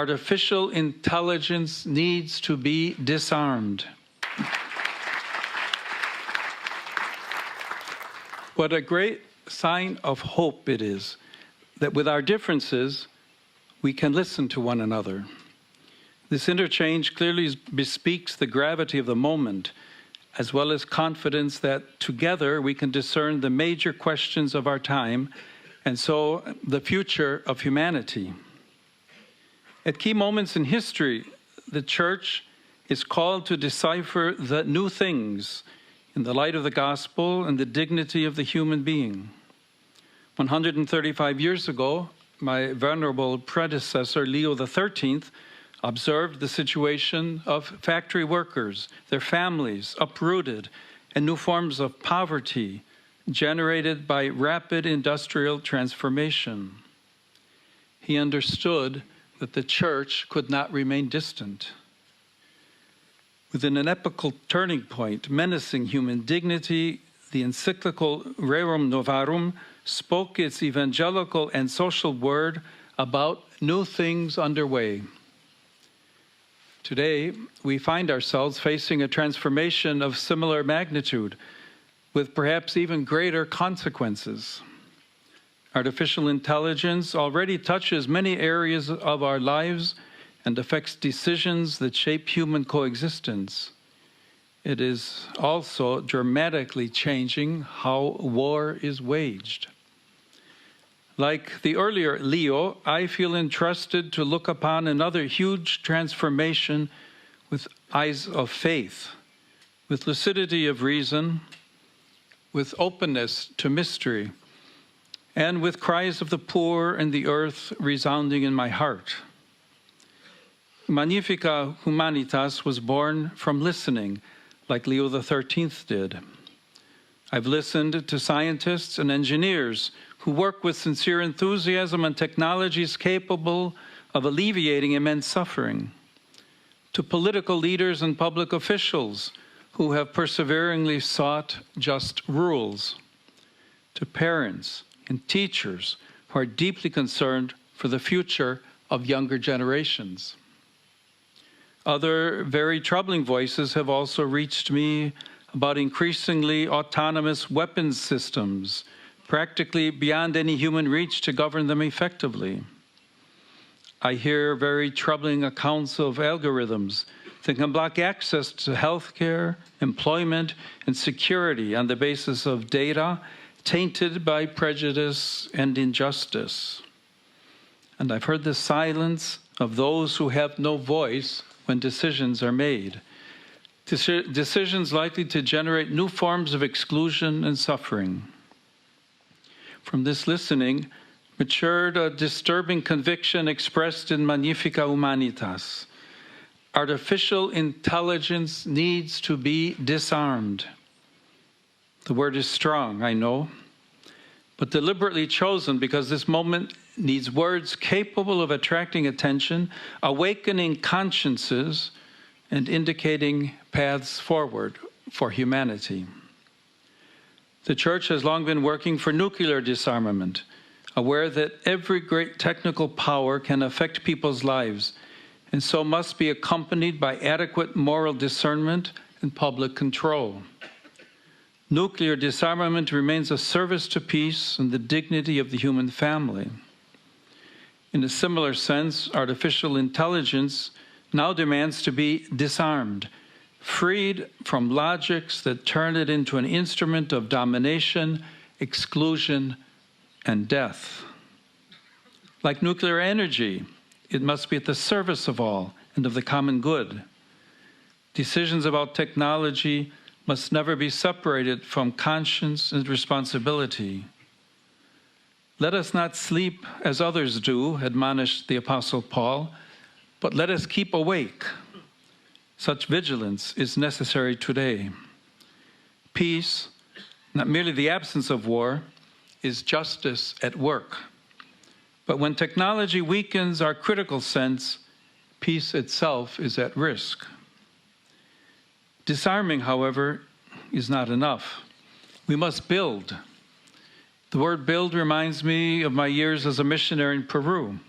Artificial intelligence needs to be disarmed. What a great sign of hope it is that with our differences, we can listen to one another. This interchange clearly bespeaks the gravity of the moment, as well as confidence that together we can discern the major questions of our time, and so the future of humanity. At key moments in history, the Church is called to decipher the new things in the light of the gospel and the dignity of the human being. 135 years ago, my venerable predecessor, Leo XIII, observed the situation of factory workers, their families uprooted, and new forms of poverty generated by rapid industrial transformation. He understood that the Church could not remain distant. Within an epochal turning point menacing human dignity, the encyclical Rerum Novarum spoke its evangelical and social word about new things underway. Today, we find ourselves facing a transformation of similar magnitude, with perhaps even greater consequences. Artificial intelligence already touches many areas of our lives and affects decisions that shape human coexistence. It is also dramatically changing how war is waged. Like the earlier Leo, I feel entrusted to look upon another huge transformation with eyes of faith, with lucidity of reason, with openness to mystery, and with cries of the poor and the earth resounding in my heart. Magnifica Humanitas was born from listening, like Leo XIII did. I've listened to scientists and engineers who work with sincere enthusiasm on technologies capable of alleviating immense suffering, to political leaders and public officials who have perseveringly sought just rules, to parents and teachers who are deeply concerned for the future of younger generations. Other very troubling voices have also reached me about increasingly autonomous weapons systems, practically beyond any human reach to govern them effectively. I hear very troubling accounts of algorithms that can block access to healthcare, employment, and security on the basis of data tainted by prejudice and injustice. And I've heard the silence of those who have no voice when decisions are made. Decisions likely to generate new forms of exclusion and suffering. From this listening matured a disturbing conviction expressed in Magnifica Humanitas. Artificial intelligence needs to be disarmed. The word is strong, I know, but deliberately chosen because this moment needs words capable of attracting attention, awakening consciences, and indicating paths forward for humanity. The Church has long been working for nuclear disarmament, aware that every great technical power can affect people's lives, and so must be accompanied by adequate moral discernment and public control. Nuclear disarmament remains a service to peace and the dignity of the human family. In a similar sense, artificial intelligence now demands to be disarmed, freed from logics that turn it into an instrument of domination, exclusion, and death. Like nuclear energy, it must be at the service of all and of the common good. Decisions about technology must never be separated from conscience and responsibility. Let us not sleep as others do, admonished the Apostle Paul, but let us keep awake. Such vigilance is necessary today. Peace, not merely the absence of war, is justice at work. But when technology weakens our critical sense, peace itself is at risk. Disarming, however, is not enough. We must build. The word build reminds me of my years as a missionary in Peru.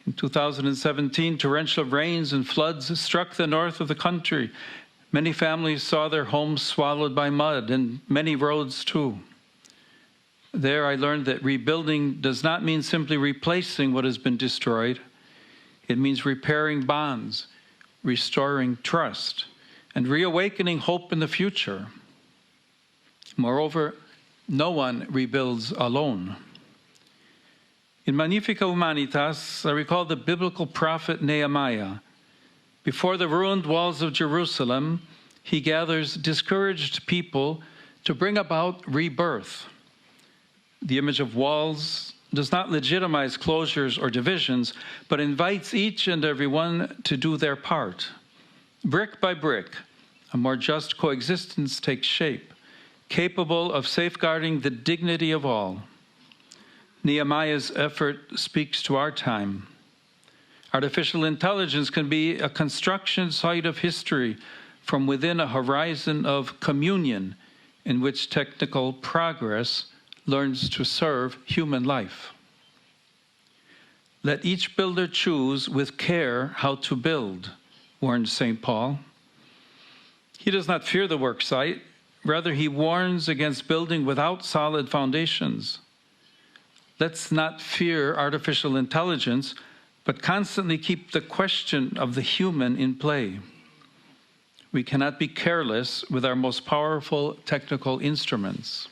In 2017, torrential rains and floods struck the north of the country. Many families saw their homes swallowed by mud, and many roads too. There I learned that rebuilding does not mean simply replacing what has been destroyed. It means repairing bonds, restoring trust, and reawakening hope in the future. Moreover, no one rebuilds alone. In Magnifica Humanitas, I recall the biblical prophet Nehemiah. Before the ruined walls of Jerusalem, he gathers discouraged people to bring about rebirth. The image of walls does not legitimize closures or divisions, but invites each and every one to do their part. Brick by brick, a more just coexistence takes shape, capable of safeguarding the dignity of all. Nehemiah's effort speaks to our time. Artificial intelligence can be a construction site of history from within a horizon of communion in which technical progress learns to serve human life. Let each builder choose with care how to build, warned St. Paul. He does not fear the work site, rather he warns against building without solid foundations. Let's not fear artificial intelligence, but constantly keep the question of the human in play. We cannot be careless with our most powerful technical instruments.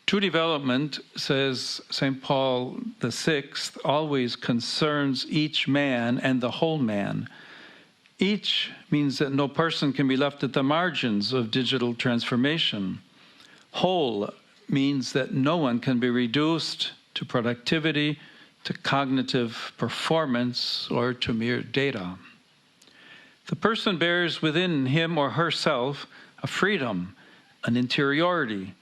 True development, says St. Paul VI, always concerns each man and the whole man. Each means that no person can be left at the margins of digital transformation. Whole means that no one can be reduced to productivity, to cognitive performance, or to mere data. The person bears within him or herself a freedom, an interiority,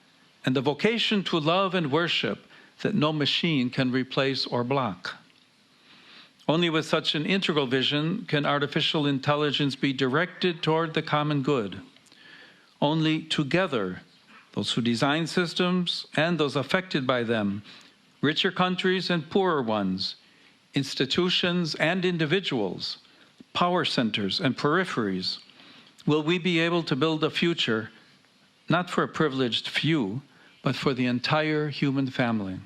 and the vocation to love and worship that no machine can replace or block. Only with such an integral vision can artificial intelligence be directed toward the common good. Only together, those who design systems and those affected by them, richer countries and poorer ones, institutions and individuals, power centers and peripheries, will we be able to build a future not for a privileged few, but for the entire human family.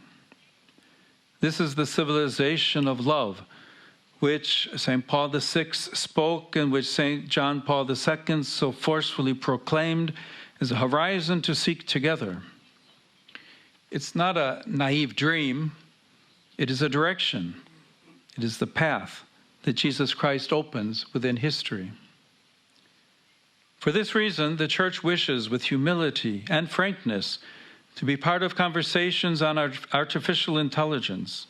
This is the civilization of love, which St. Paul VI spoke and which St. John Paul II so forcefully proclaimed as a horizon to seek together. It's not a naive dream, it is a direction. It is the path that Jesus Christ opens within history. For this reason, the Church wishes with humility and frankness to be part of conversations on artificial intelligence.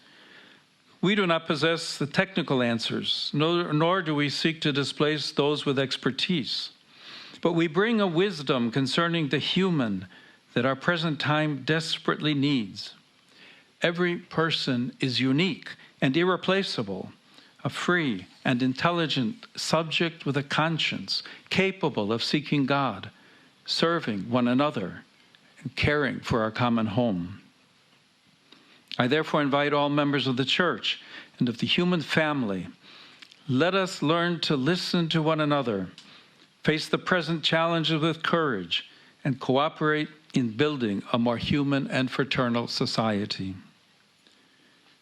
We do not possess the technical answers, nor do we seek to displace those with expertise. But we bring a wisdom concerning the human that our present time desperately needs. Every person is unique and irreplaceable, a free and intelligent subject with a conscience, capable of seeking God, serving one another, and caring for our common home. I therefore invite all members of the Church and of the human family, let us learn to listen to one another, face the present challenges with courage, and cooperate in building a more human and fraternal society.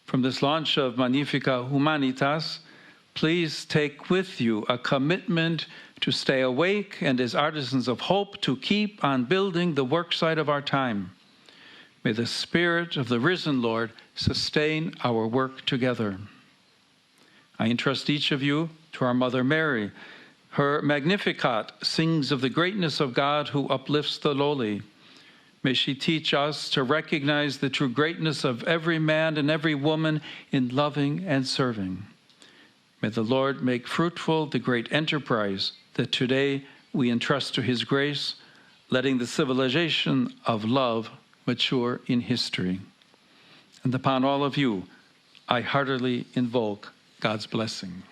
From this launch of Magnifica Humanitas, please take with you a commitment to stay awake and as artisans of hope to keep on building the worksite of our time. May the Spirit of the risen Lord sustain our work together. I entrust each of you to our Mother Mary. Her Magnificat sings of the greatness of God who uplifts the lowly. May she teach us to recognize the true greatness of every man and every woman in loving and serving. May the Lord make fruitful the great enterprise that today we entrust to His grace, letting the civilization of love mature in history. And upon all of you, I heartily invoke God's blessing.